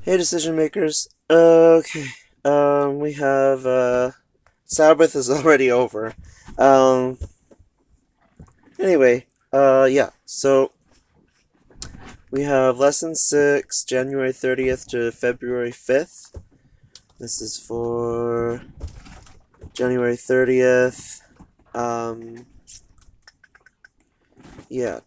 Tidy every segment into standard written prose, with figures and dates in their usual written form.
Hey, decision makers. Okay. We have Sabbath is already over. Um. Anyway. Yeah. So we have lesson 6, January 30th to February 5th. This is for January 30th. Um. Yeah.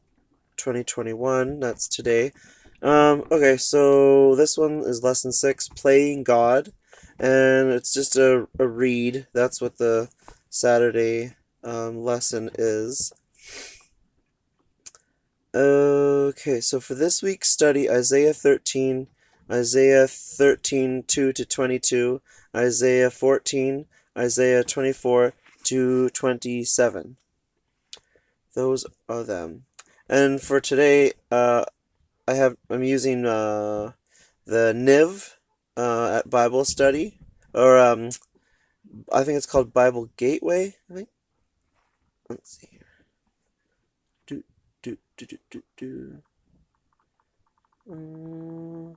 2021. That's today. Okay, so this one is lesson 6, Playing God, and it's just a read. That's what the Saturday lesson is. Okay, so for this week's study, Isaiah 13, 2 to 22, Isaiah 14, Isaiah 24 to 27. Those are them. And for today, I'm using the NIV at Bible study, or I think it's called Bible Gateway. I think. Let's see here. Do do do do do do.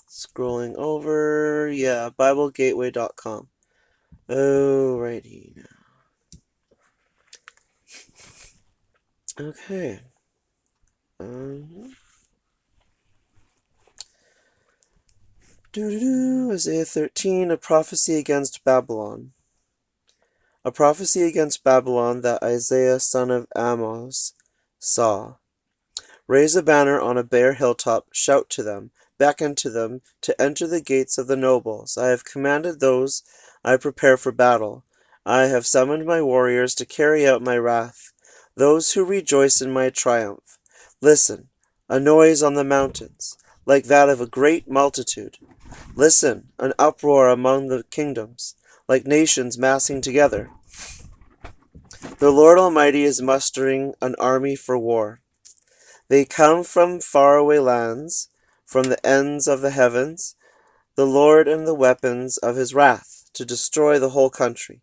Scrolling over, yeah, BibleGateway.com. Alrighty now. Okay. Isaiah 13, a prophecy against Babylon. A prophecy against Babylon that Isaiah son of Amos saw. Raise a banner on a bare hilltop, shout to them, beckon to them to enter the gates of the nobles. I have commanded those I prepare for battle. I have summoned my warriors to carry out my wrath, those who rejoice in my triumph. Listen, a noise on the mountains, like that of a great multitude. Listen, an uproar among the kingdoms, like nations massing together. The Lord Almighty is mustering an army for war. They come from faraway lands, from the ends of the heavens, the Lord and the weapons of his wrath, to destroy the whole country.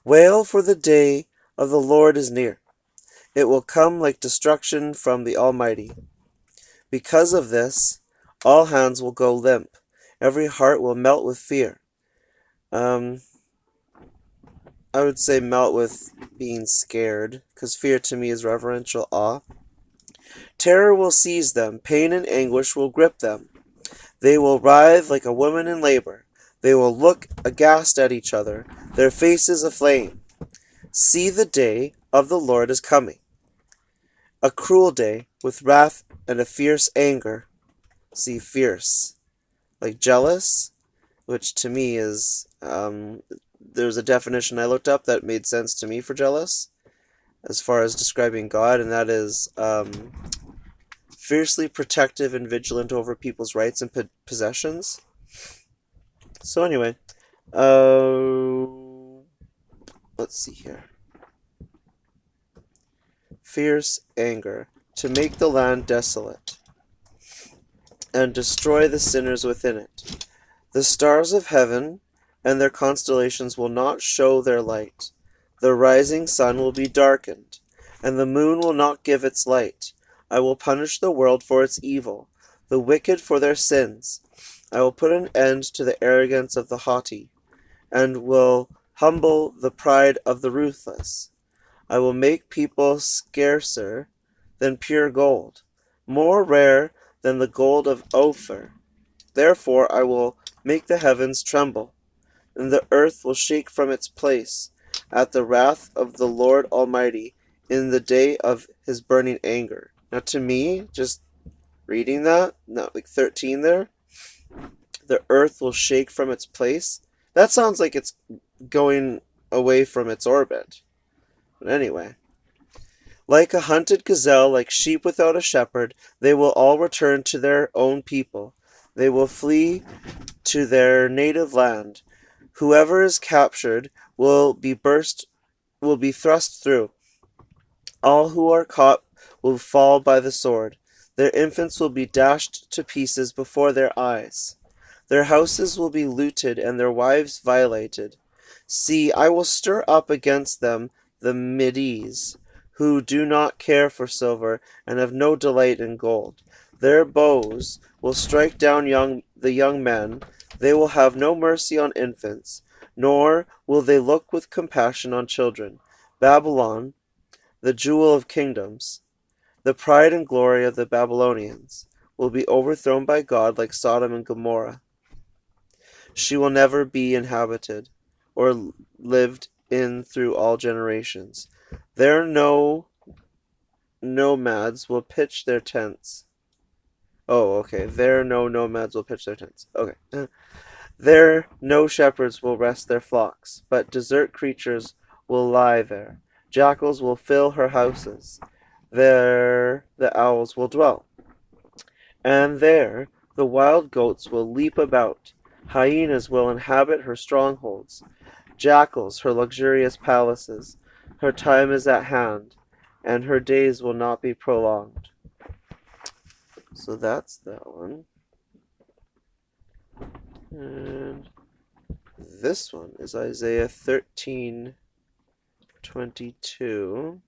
Wail, for the day of the Lord is near. It will come like destruction from the Almighty. Because of this, all hands will go limp. Every heart will melt with fear. I would say melt with being scared, because fear to me is reverential awe. Terror will seize them, pain and anguish will grip them. They will writhe like a woman in labor. They will look aghast at each other, their faces aflame. See, the day of the Lord is coming. A cruel day, with wrath and a fierce anger. See, fierce. Like jealous, which to me is, there's a definition I looked up that made sense to me for jealous, as far as describing God, and that is, fiercely protective and vigilant over people's rights and possessions. So anyway, let's see here. Fierce anger, to make the land desolate, and destroy the sinners within it. The stars of heaven and their constellations will not show their light. The rising sun will be darkened, and the moon will not give its light. I will punish the world for its evil, the wicked for their sins. I will put an end to the arrogance of the haughty, and will humble the pride of the ruthless. I will make people scarcer than pure gold, more rare than the gold of Ophir. Therefore I will make the heavens tremble, and the earth will shake from its place at the wrath of the Lord Almighty in the day of his burning anger. Now to me, just reading that, not like 13 there, the earth will shake from its place. That sounds like it's going away from its orbit. But anyway. Like a hunted gazelle, like sheep without a shepherd, they will all return to their own people. They will flee to their native land. Whoever is captured will be thrust through. All who are caught will fall by the sword. Their infants will be dashed to pieces before their eyes. Their houses will be looted and their wives violated. See, I will stir up against them the Medes, who do not care for silver and have no delight in gold. Their bows will strike down the young men. They will have no mercy on infants, nor will they look with compassion on children. Babylon, the jewel of kingdoms, the pride and glory of the Babylonians, will be overthrown by God like Sodom and Gomorrah. She will never be inhabited or lived in through all generations. There no nomads will pitch their tents. Oh, okay. There no nomads will pitch their tents. Okay. There no shepherds will rest their flocks, but desert creatures will lie there. Jackals will fill her houses. There the owls will dwell. And there the wild goats will leap about. Hyenas will inhabit her strongholds. Jackals her luxurious palaces. Her time is at hand, and her days will not be prolonged. So that's that one. And this one is Isaiah 13:22.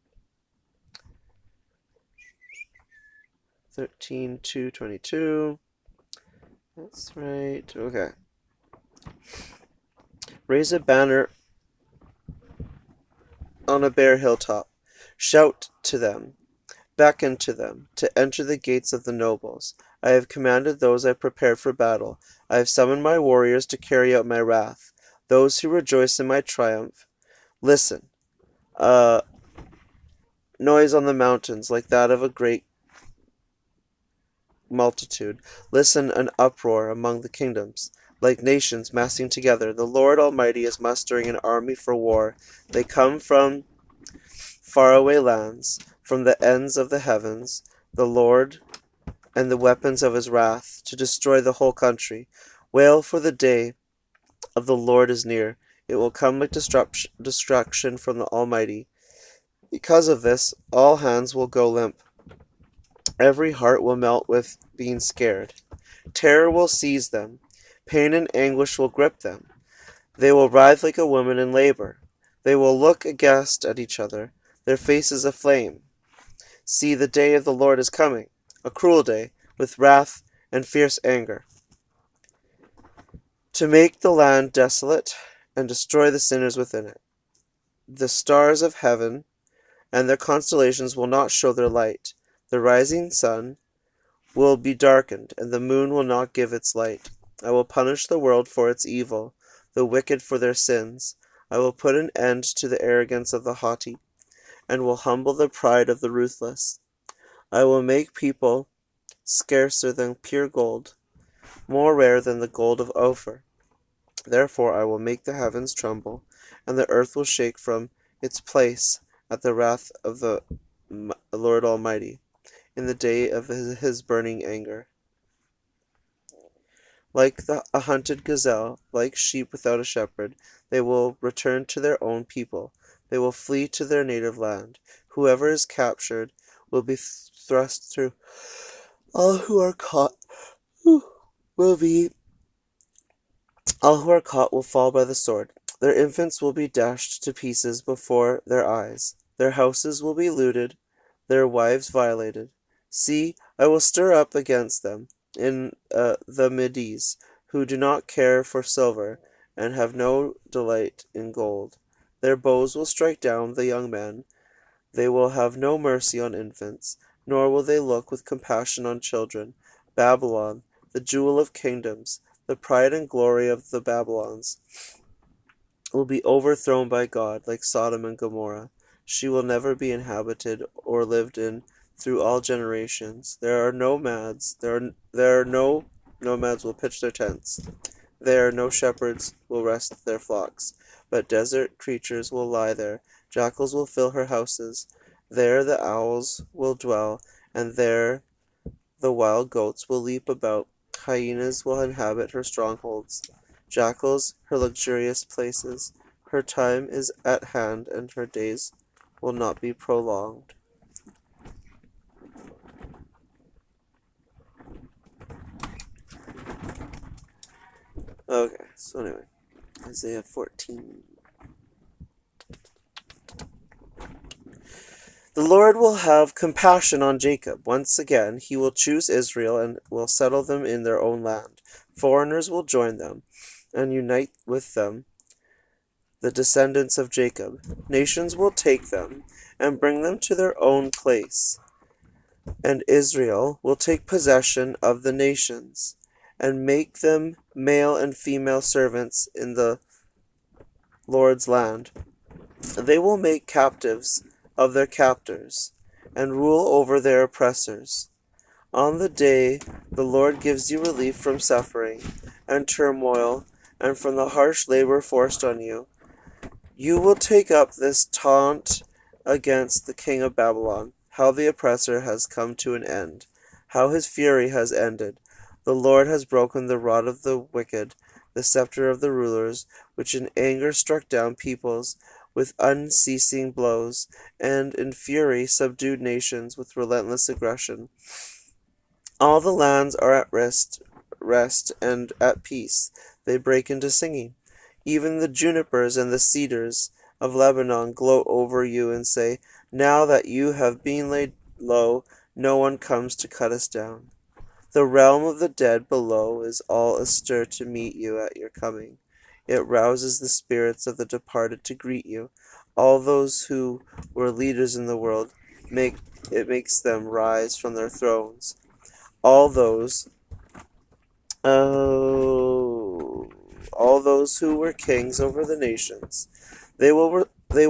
13:22. That's right. Okay. Raise a banner on a bare hilltop. Shout to them. Beckon to them to enter the gates of the nobles. I have commanded those I prepared for battle. I have summoned my warriors to carry out my wrath, those who rejoice in my triumph. Listen, noise on the mountains like that of a great multitude. Listen, an uproar among the kingdoms, like nations massing together. The Lord Almighty is mustering an army for war. They come from faraway lands, from the ends of the heavens, the Lord and the weapons of his wrath, to destroy the whole country. Wail, for the day of the Lord is near. It will come like destruction from the Almighty. Because of this, all hands will go limp. Every heart will melt with being scared. Terror will seize them. Pain and anguish will grip them. They will writhe like a woman in labor. They will look aghast at each other, their faces aflame. See, the day of the Lord is coming, a cruel day, with wrath and fierce anger, to make the land desolate and destroy the sinners within it. The stars of heaven and their constellations will not show their light. The rising sun will be darkened, and the moon will not give its light. I will punish the world for its evil, the wicked for their sins. I will put an end to the arrogance of the haughty, and will humble the pride of the ruthless. I will make people scarcer than pure gold, more rare than the gold of Ophir. Therefore I will make the heavens tremble, and the earth will shake from its place at the wrath of the Lord Almighty, in the day of his burning anger. Like a hunted gazelle, like sheep without a shepherd, they will return to their own people. They will flee to their native land. Whoever is captured will be thrust through. All who are caught will fall by the sword. Their infants will be dashed to pieces before their eyes. Their houses will be looted, their wives violated. See, I will stir up against them in the Medes, who do not care for silver and have no delight in gold. Their bows will strike down the young men. They will have no mercy on infants, nor will they look with compassion on children. Babylon, the jewel of kingdoms, the pride and glory of the Babylons, will be overthrown by God like Sodom and Gomorrah. She will never be inhabited or lived in through all generations. There are no nomads will pitch their tents. There no shepherds will rest their flocks, but desert creatures will lie there. Jackals will fill her houses. There the owls will dwell, and there the wild goats will leap about. Hyenas will inhabit her strongholds. Jackals her luxurious places. Her time is at hand, and her days will not be prolonged. Okay, so anyway, Isaiah 14. The Lord will have compassion on Jacob. Once again, he will choose Israel and will settle them in their own land. Foreigners will join them and unite with them, the descendants of Jacob. Nations will take them and bring them to their own place. And Israel will take possession of the nations and make them male and female servants in the Lord's land. They will make captives of their captors and rule over their oppressors. On the day the Lord gives you relief from suffering and turmoil and from the harsh labor forced on you, you will take up this taunt against the king of Babylon, how the oppressor has come to an end, how his fury has ended. The Lord has broken the rod of the wicked, the scepter of the rulers, which in anger struck down peoples with unceasing blows, and in fury subdued nations with relentless aggression. All the lands are at rest and at peace. They break into singing. Even the junipers and the cedars of Lebanon gloat over you and say, "Now that you have been laid low, no one comes to cut us down." The realm of the dead below is all astir to meet you at your coming. It rouses the spirits of the departed to greet you. All those who were leaders in the world, makes them rise from their thrones. All those who were kings over the nations, they will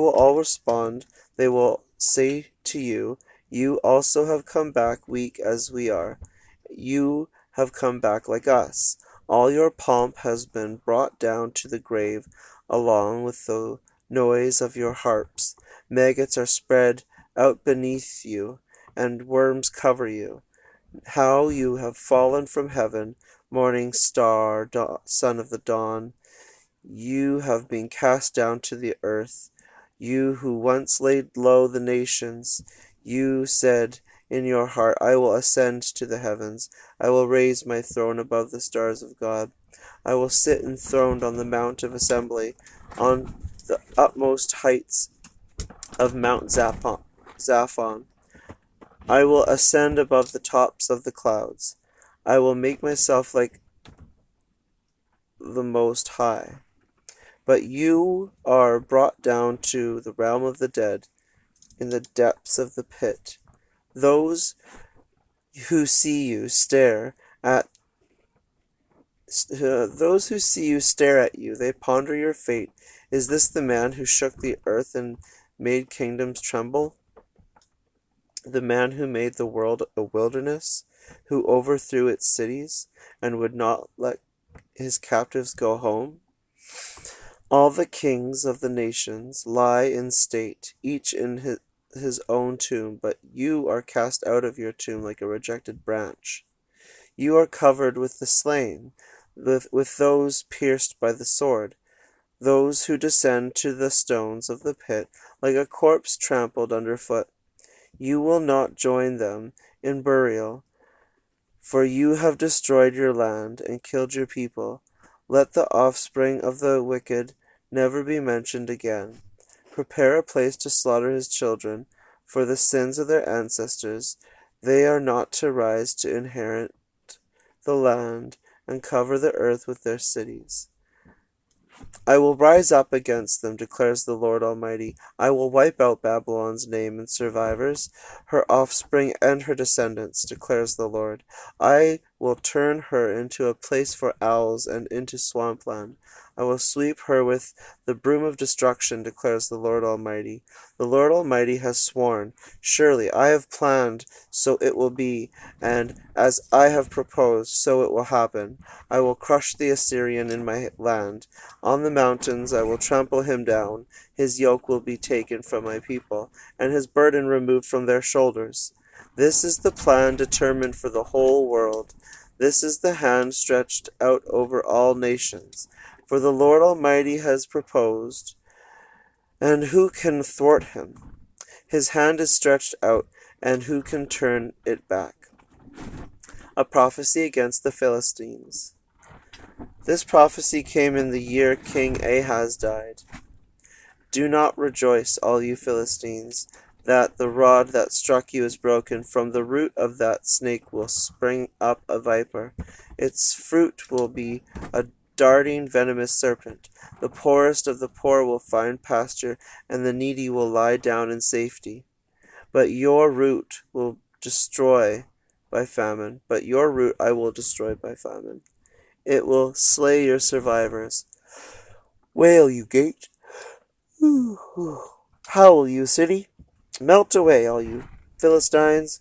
all respond. They will say to you, "You also have come back weak as we are. You have come back like us. All your pomp has been brought down to the grave, along with the noise of your harps. Maggots are spread out beneath you, and worms cover you. How you have fallen from heaven, morning star, son of the dawn. You have been cast down to the earth. You who once laid low the nations, you said in your heart, I will ascend to the heavens. I will raise my throne above the stars of God. I will sit enthroned on the mount of assembly, on the utmost heights of Mount Zaphon. I will ascend above the tops of the clouds. I will make myself like the Most High. But you are brought down to the realm of the dead, in the depths of the pit. Those who see you stare at you. They ponder your fate. Is this the man who shook the earth and made kingdoms tremble? The man who made the world a wilderness, who overthrew its cities and would not let his captives go home? All the kings of the nations lie in state, each in his own tomb, but you are cast out of your tomb like a rejected branch. You are covered with the slain, with those pierced by the sword, those who descend to the stones of the pit, like a corpse trampled underfoot. You will not join them in burial, for you have destroyed your land and killed your people. Let the offspring of the wicked never be mentioned again. Prepare a place to slaughter his children for the sins of their ancestors. They are not to rise to inherit the land and cover the earth with their cities. I will rise up against them, declares the Lord Almighty. I will wipe out Babylon's name and survivors, her offspring and her descendants, declares the Lord. I will turn her into a place for owls and into swampland. I will sweep her with the broom of destruction, declares the Lord Almighty. The Lord Almighty has sworn, surely I have planned, so it will be, and as I have proposed, so it will happen. I will crush the Assyrian in my land. On the mountains I will trample him down. His yoke will be taken from my people, and his burden removed from their shoulders. This is the plan determined for the whole world. This is the hand stretched out over all nations. For the Lord Almighty has proposed, and who can thwart him? His hand is stretched out, and who can turn it back? A prophecy against the Philistines. This prophecy came in the year King Ahaz died. Do not rejoice, all you Philistines. that the rod that struck you is broken. From the root of that snake will spring up a viper. Its fruit will be a darting venomous serpent. The poorest of the poor will find pasture, and the needy will lie down in safety. But your root will destroy by famine. But your root I will destroy by famine. It will slay your survivors. Wail, you gate. Howl, you city. Melt away, all you Philistines.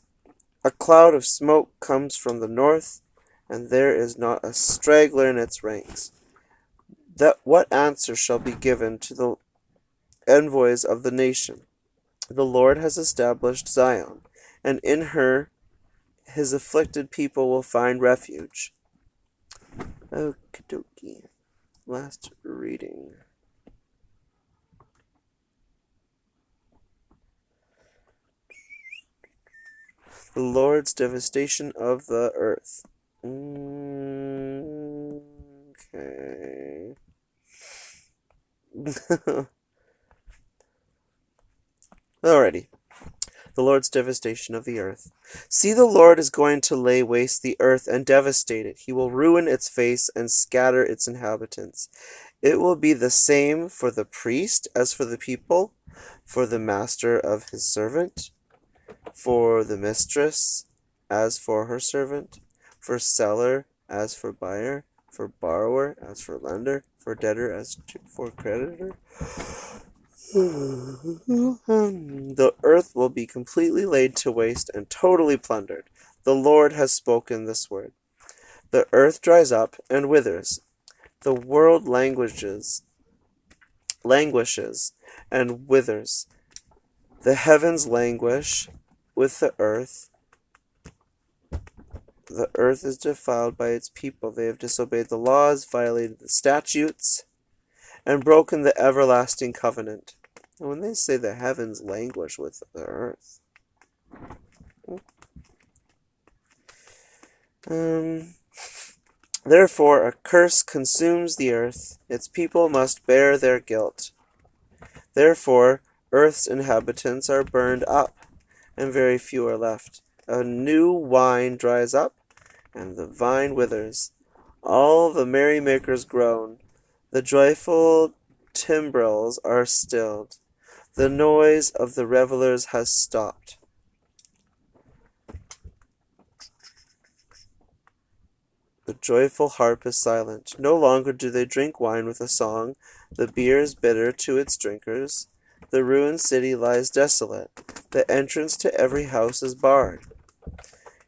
A cloud of smoke comes from the north, and there is not a straggler in its ranks. What answer shall be given to the envoys of the nation? The Lord has established Zion, and in her his afflicted people will find refuge. Okie dokie. Last reading. The Lord's devastation of the earth. Okay. Alrighty. The Lord's devastation of the earth. See, the Lord is going to lay waste the earth and devastate it. He will ruin its face and scatter its inhabitants. It will be the same for the priest as for the people, for the master of his servant, for the mistress as for her servant, for seller as for buyer, for borrower as for lender, for debtor as for creditor. The earth will be completely laid to waste and totally plundered. The Lord has spoken this word. The earth dries up and withers. The world languishes and withers. The heavens languish with the earth. The earth is defiled by its people. They have disobeyed the laws, violated the statutes, and broken the everlasting covenant. And when they say the heavens languish with the earth, therefore a curse consumes the earth. Its people must bear their guilt. Therefore earth's inhabitants are burned up, and very few are left. A new wine dries up, and the vine withers. All the merrymakers groan. The joyful timbrels are stilled. The noise of the revelers has stopped. The joyful harp is silent. No longer do they drink wine with a song. The beer is bitter to its drinkers. The ruined city lies desolate. The entrance to every house is barred.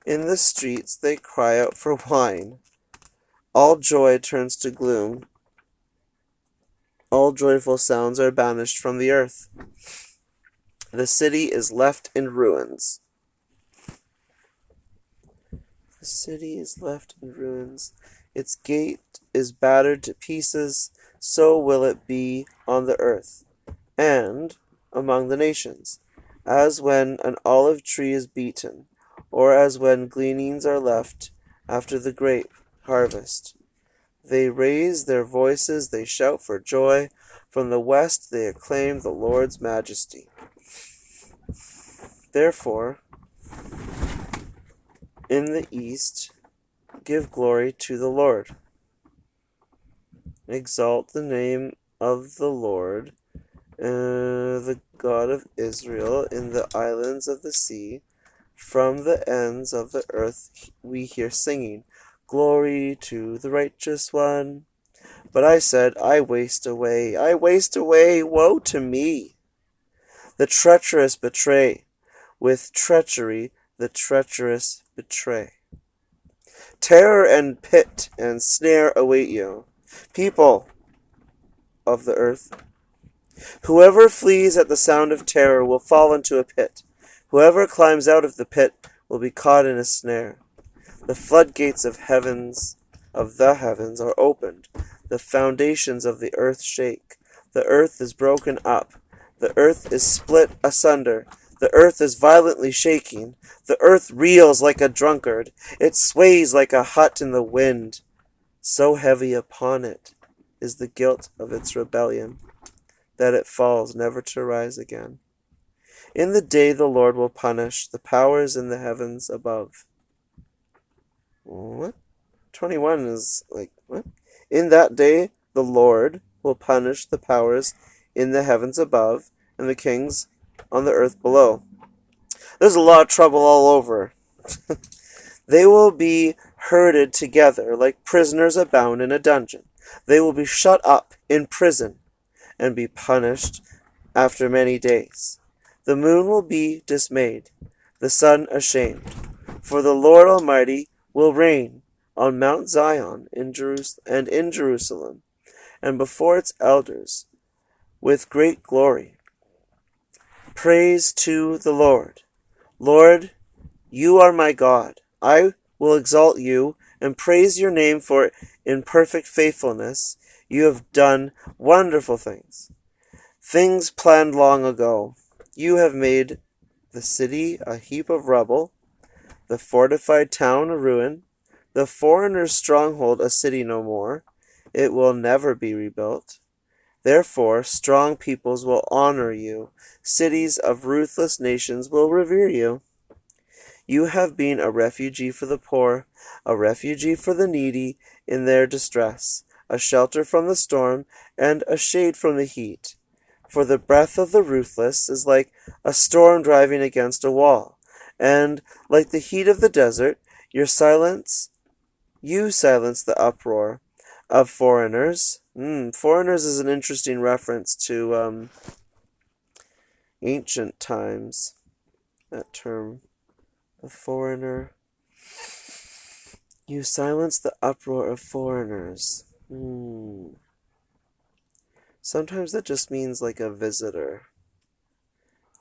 In the streets they cry out for wine. All joy turns to gloom. All joyful sounds are banished from the earth. The city is left in ruins. The city is left in ruins. Its gate is battered to pieces. So will it be on the earth and among the nations, as when an olive tree is beaten, or as when gleanings are left after the grape harvest. They raise their voices, they shout for joy. From the west they acclaim the Lord's majesty. Therefore, in the east, give glory to the Lord. Exalt the name of the Lord, the God of Israel, in the islands of the sea. From the ends of the earth we hear singing, glory to the righteous one. But I said, I waste away, woe to me. The treacherous betray, with treachery the treacherous betray. Terror and pit and snare await you, people of the earth. Whoever flees at the sound of terror will fall into a pit. Whoever climbs out of the pit will be caught in a snare. The floodgates of the heavens are opened. The foundations of the earth shake. The earth is broken up. The earth is split asunder. The earth is violently shaking. The earth reels like a drunkard. It sways like a hut in the wind. So heavy upon it is the guilt of its rebellion, that it falls never to rise again. In the day the Lord will punish the powers in the heavens above. What? 21 is like, what? In that day the Lord will punish the powers in the heavens above and the kings on the earth below. There's a lot of trouble all over. They will be herded together like prisoners bound in a dungeon. They will be shut up in prison and be punished after many days. The moon will be dismayed, the sun ashamed, for the Lord Almighty will reign on Mount Zion in Jerusalem, and before its elders with great glory. Praise to the Lord. Lord, you are my God. I will exalt you and praise your name, for in perfect faithfulness you have done wonderful things. Things planned long ago. You have made the city a heap of rubble, the fortified town a ruin, the foreigner's stronghold a city no more. It will never be rebuilt. Therefore, strong peoples will honor you. Cities of ruthless nations will revere you. You have been a refugee for the poor, a refugee for the needy in their distress, a shelter from the storm, and a shade from the heat. For the breath of the ruthless is like a storm driving against a wall, and like the heat of the desert, you silence the uproar of foreigners. Foreigners is an interesting reference to ancient times, that term. A foreigner. You silence the uproar of foreigners. Sometimes that just means like a visitor.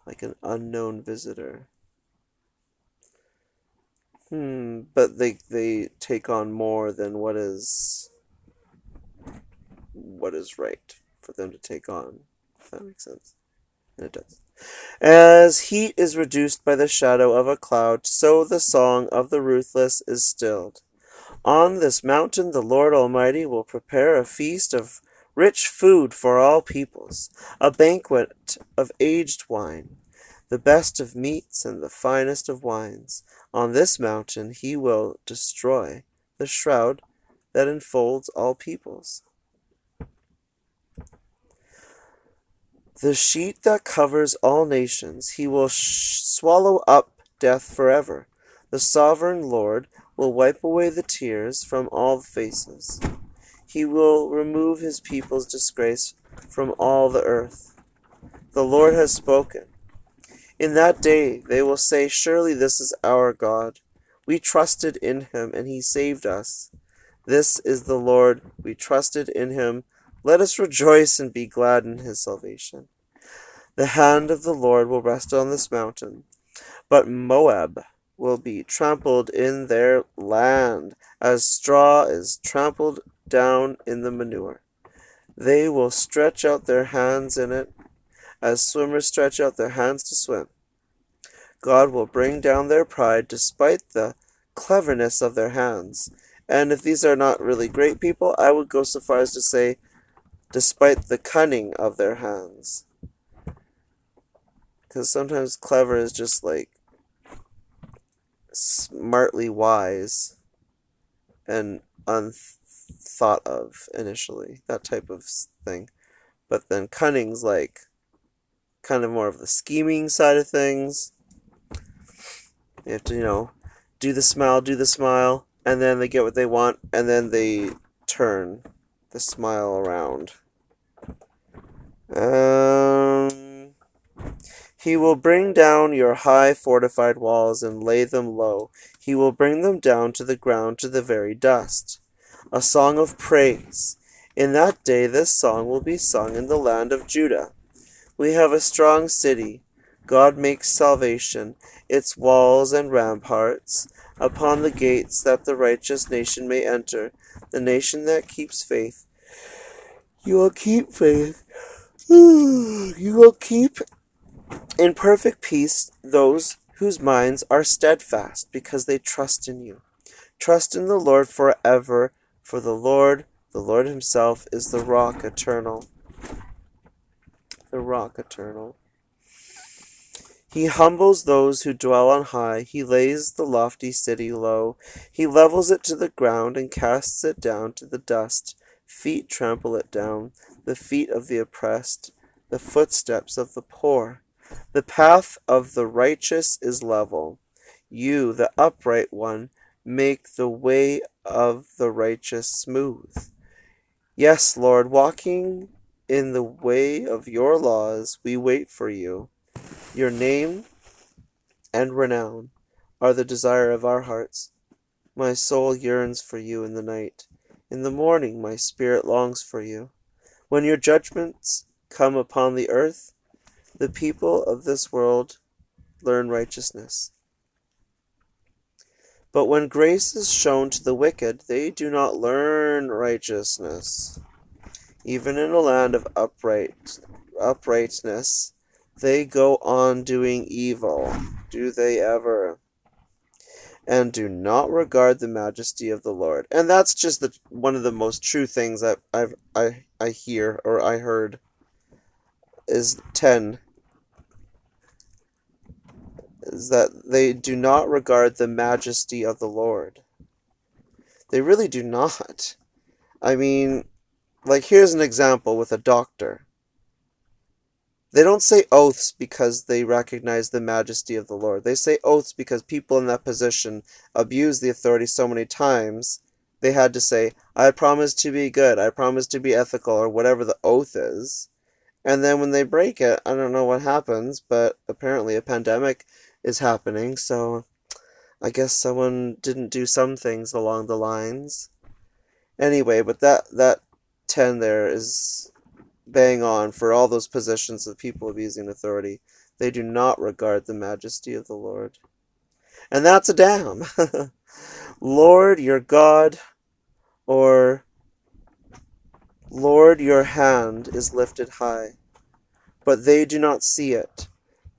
Like an unknown visitor. But they take on more than what is right for them to take on. If that makes sense. And it does. As heat is reduced by the shadow of a cloud, so the song of the ruthless is stilled. On this mountain the Lord Almighty will prepare a feast of rich food for all peoples, a banquet of aged wine, the best of meats and the finest of wines. On this mountain he will destroy the shroud that enfolds all peoples. The sheet that covers all nations, he will swallow up death forever. The sovereign Lord will wipe away the tears from all faces. He will remove his people's disgrace from all the earth. The Lord has spoken. In that day they will say, surely this is our God. We trusted in him, and he saved us. This is the Lord. We trusted in him. Let us rejoice and be glad in his salvation. The hand of the Lord will rest on this mountain, but Moab will be trampled in their land, as straw is trampled down in the manure. They will stretch out their hands in it, as swimmers stretch out their hands to swim. God will bring down their pride despite the cleverness of their hands. And if these are not really great people, I would go so far as to say, despite the cunning of their hands. Because sometimes clever is just like smartly wise and unthought of initially. That type of thing. But then cunning's like kind of more of the scheming side of things. You have to, do the smile, and then they get what they want, and then they turn the smile around. He will bring down your high fortified walls and lay them low. He will bring them down to the ground, to the very dust. A song of praise. In that day this song will be sung in the land of Judah. We have a strong city. God makes salvation, its walls and ramparts, upon the gates, that the righteous nation may enter, the nation that keeps faith. You will keep faith. You will keep in perfect peace those whose minds are steadfast, because they trust in you. Trust in the Lord forever, for the Lord himself, is the rock eternal. The rock eternal. He humbles those who dwell on high. He lays the lofty city low. He levels it to the ground and casts it down to the dust. Feet trample it down, the feet of the oppressed, the footsteps of the poor. The path of the righteous is level. You, the upright one, make the way of the righteous smooth. Yes, Lord, walking in the way of your laws, we wait for you. Your name and renown are the desire of our hearts. My soul yearns for you in the night. In the morning my spirit longs for you. When your judgments come upon the earth, the people of this world learn righteousness. But when grace is shown to the wicked, they do not learn righteousness. Even in a land of uprightness, they go on doing evil. Do they ever? And do not regard the majesty of the Lord. And that's just one of the most true things that I hear, or I heard, is 10. Is that they do not regard the majesty of the Lord. They really do not. I mean, like, here's an example with a doctor. They don't say oaths because they recognize the majesty of the Lord. They say oaths because people in that position abuse the authority so many times, they had to say, I promise to be good, I promise to be ethical, or whatever the oath is. And then when they break it, I don't know what happens, but apparently a pandemic is happening, so I guess someone didn't do some things along the lines. Anyway, but that 10 there is bang on for all those positions of people abusing authority. They do not regard the majesty of the Lord. And that's a damn. Lord, your God, or Lord, your hand is lifted high, but they do not see it.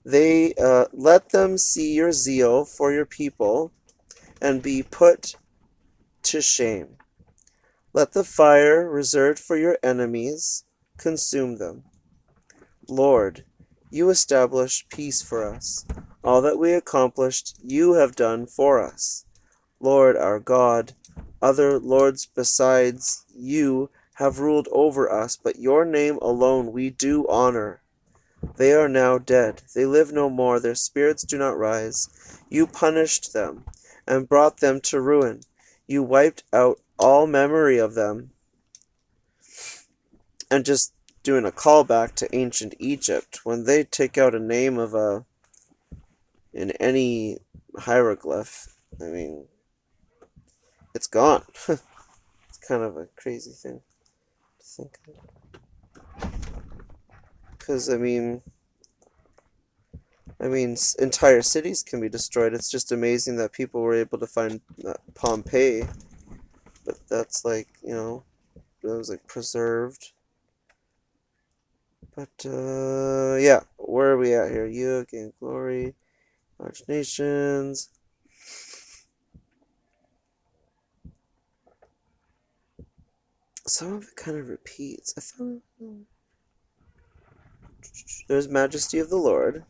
They let them see your zeal for your people and be put to shame. Let the fire reserved for your enemies consume them. Lord, you established peace for us. All that we accomplished, you have done for us. Lord our God, other lords besides you have ruled over us, but your name alone we do honor. They are now dead. They live no more. Their spirits do not rise. You punished them and brought them to ruin. You wiped out all memory of them. And just doing a callback to ancient Egypt, when they take out a name of in any hieroglyph, I mean, it's gone. It's kind of a crazy thing to think of. Because, I mean, entire cities can be destroyed. It's just amazing that people were able to find Pompeii. But that's like, it was like preserved. But, yeah, where are we at here? You gain glory, large nations. Some of it kind of repeats. I thought, there's majesty of the Lord.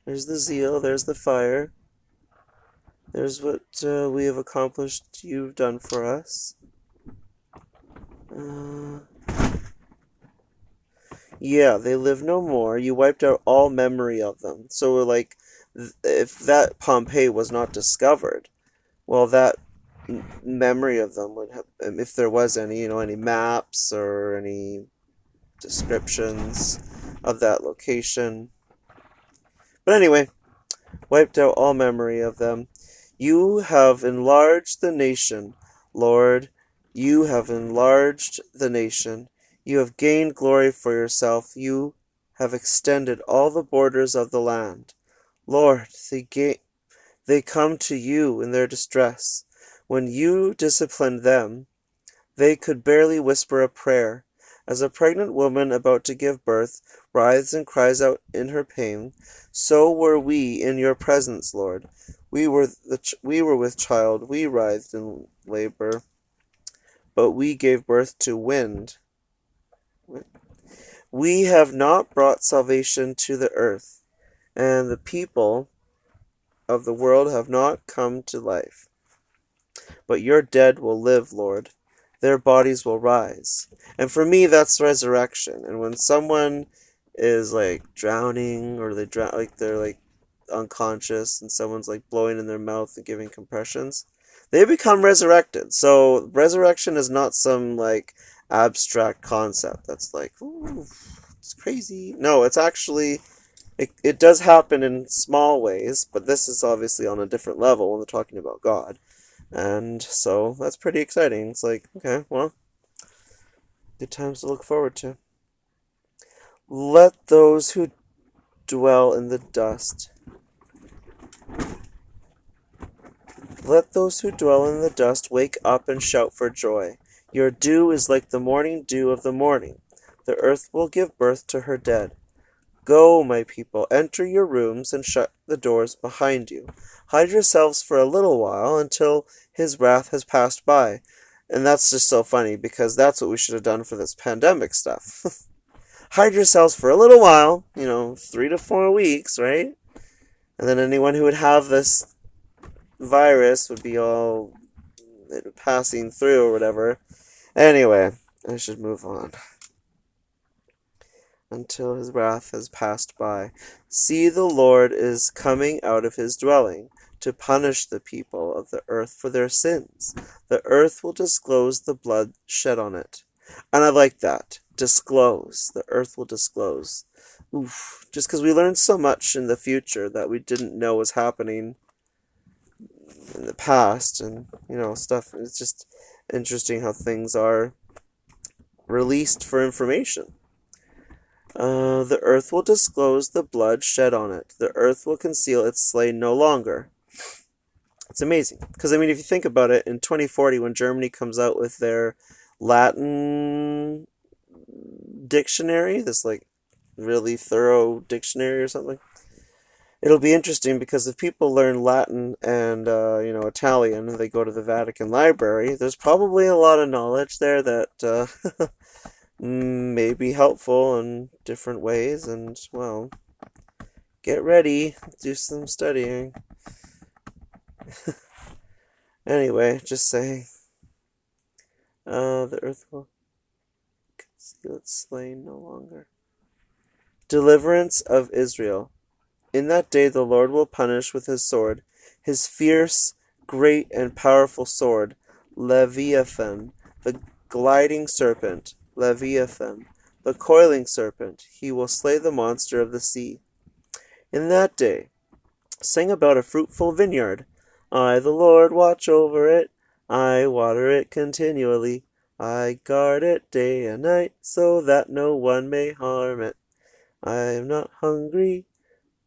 There's the zeal. There's the fire. There's what we have accomplished. You've done for us. Yeah, they live no more. You wiped out all memory of them. So, like, if that Pompeii was not discovered, well, that memory of them would have, if there was any, any maps or any descriptions of that location. But anyway, wiped out all memory of them. You have enlarged the nation, Lord. You have enlarged the nation. You have gained glory for yourself. You have extended all the borders of the land. Lord, they come to you in their distress. When you disciplined them, they could barely whisper a prayer. As a pregnant woman about to give birth writhes and cries out in her pain, so were we in your presence, Lord. We were with child. We writhed in labor, but we gave birth to wind. We have not brought salvation to the earth, and the people of the world have not come to life. But your dead will live, Lord. Their bodies will rise. And for me, that's resurrection. And when someone is like drowning, or they drown, like they're like unconscious, and someone's like blowing in their mouth and giving compressions, they become resurrected. So resurrection is not some like abstract concept that's like, ooh, it's crazy. No, it's actually, it does happen in small ways, but this is obviously on a different level when we're talking about God. And so that's pretty exciting. It's like, okay, well, good times to look forward to. Let those who dwell in the dust. Let those who dwell in the dust wake up and shout for joy. Your dew is like the morning dew of the morning. The earth will give birth to her dead. Go, my people, enter your rooms and shut the doors behind you. Hide yourselves for a little while until his wrath has passed by. And that's just so funny, because that's what we should have done for this pandemic stuff. Hide yourselves for a little while, 3 to 4 weeks, right? And then anyone who would have this virus would be all passing through or whatever. Anyway, I should move on. Until his wrath has passed by. See, the Lord is coming out of his dwelling to punish the people of the earth for their sins. The earth will disclose the blood shed on it. And I like that. Disclose. The earth will disclose. Oof. Just because we learned so much in the future that we didn't know was happening in the past, and, stuff. It's just interesting how things are released for information. The earth will disclose the blood shed on it. The earth will conceal its slain no longer. It's amazing. Because, if you think about it, in 2040, when Germany comes out with their Latin dictionary, this, really thorough dictionary or something, it'll be interesting, because if people learn Latin and, Italian, and they go to the Vatican Library, there's probably a lot of knowledge there that, may be helpful in different ways, and, well, get ready, do some studying. Anyway, just saying. The earth will conceal its slain no longer. Deliverance of Israel. In that day the Lord will punish with his sword, his fierce, great, and powerful sword, Leviathan, the gliding serpent, Leviathan, the coiling serpent. He will slay the monster of the sea. In that day, sing about a fruitful vineyard. I, the Lord, watch over it. I water it continually. I guard it day and night, so that no one may harm it. I am not hungry.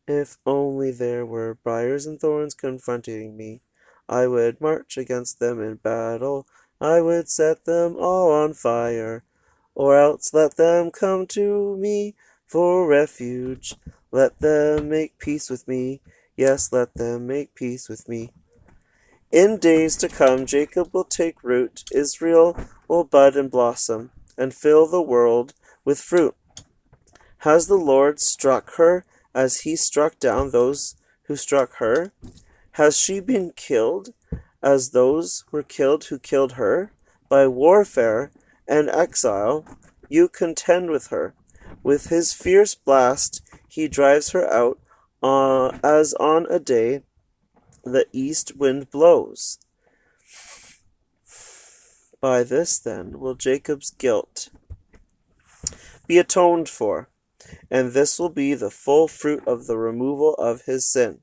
If only there were briars and thorns confronting me, I would march against them in battle. I would set them all on fire. Or else let them come to me for refuge. Let them make peace with me. Yes, let them make peace with me. In days to come, Jacob will take root. Israel will bud and blossom, and fill the world with fruit. Has the Lord struck her as he struck down those who struck her? Has she been killed as those were killed who killed her? By warfare and exile you contend with her. With his fierce blast he drives her out, as on a day the east wind blows. By this, then, will Jacob's guilt be atoned for, and this will be the full fruit of the removal of his sin.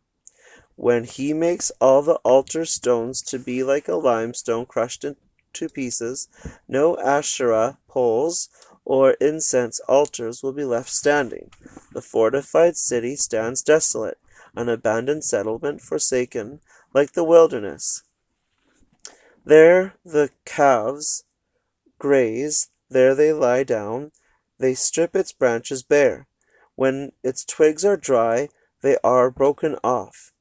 When he makes all the altar stones to be like a limestone crushed into pieces, no Asherah poles or incense altars will be left standing. The fortified city stands desolate, an abandoned settlement forsaken, like the wilderness. There the calves graze, there they lie down, they strip its branches bare. When its twigs are dry, they are broken off.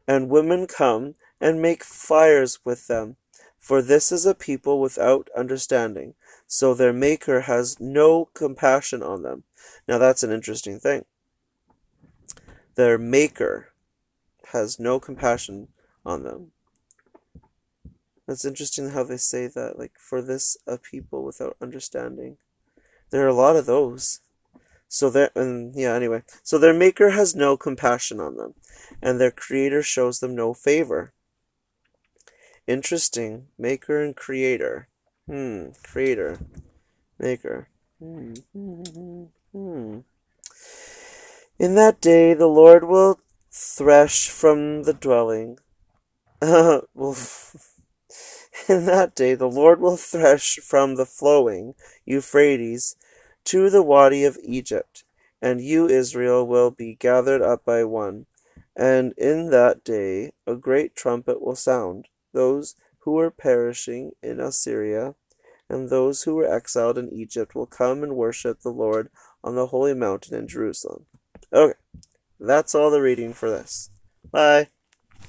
And women come and make fires with them, for this is a people without understanding, so their Maker has no compassion on them. Now that's an interesting thing. their Maker has no compassion on them. That's interesting how they say that, like, for this a people without understanding. There are a lot of those. So their Maker has no compassion on them, and their Creator shows them no favor. Interesting. Maker and Creator. Creator. Maker. In that day the Lord will thresh from the dwelling. In that day the Lord will thresh from the flowing Euphrates to the Wadi of Egypt, and you, Israel, will be gathered up by one. And in that day a great trumpet will sound. Those who were perishing in Assyria and those who were exiled in Egypt will come and worship the Lord on the holy mountain in Jerusalem. Okay, that's all the reading for this. Bye.